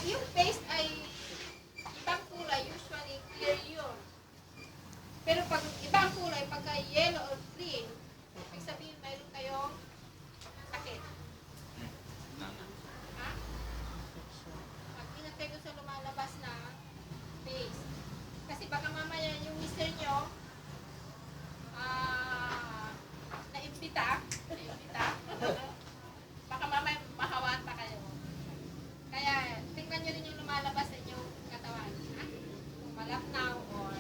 Pag yung paste ay ibang kulay, usually clear yun. Pero pag ibang kulay, pagka yellow or green, ibig sabihin mayroon kayong sakit. Ha? Mag-ingat kayo sa lumalabas na paste. Kasi baka mamaya yung mister nyo, naimbita, baka mamaya mahawaan pa kayo. Kaya, tingnan nyo rin yung lumalabas sa inyong katawan. Ha? Kung malapnaw or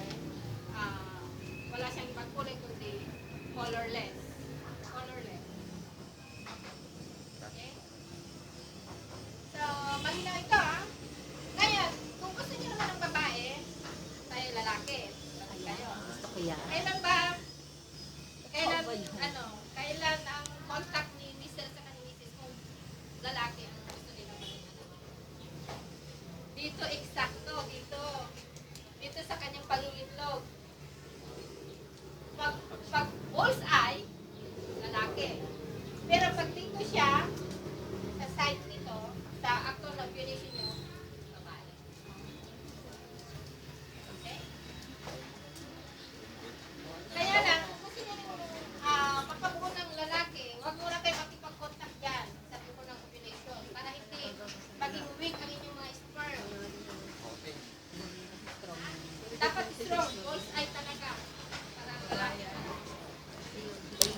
wala siyang ibang kulay kundi colorless. Colorless. Okay? So, malinaw ito Ngayon, kung gusto nyo naman ng babae, tayo lalaki. Kayo. Gusto ko yan. Kailan kailan ang contact ni Mr. sa ni Mrs. kung lalaki ang gusto nila dito eksakto, dito sa kanyang palulitlog. Pag bullseye, lalaki. Pero pag dito siya,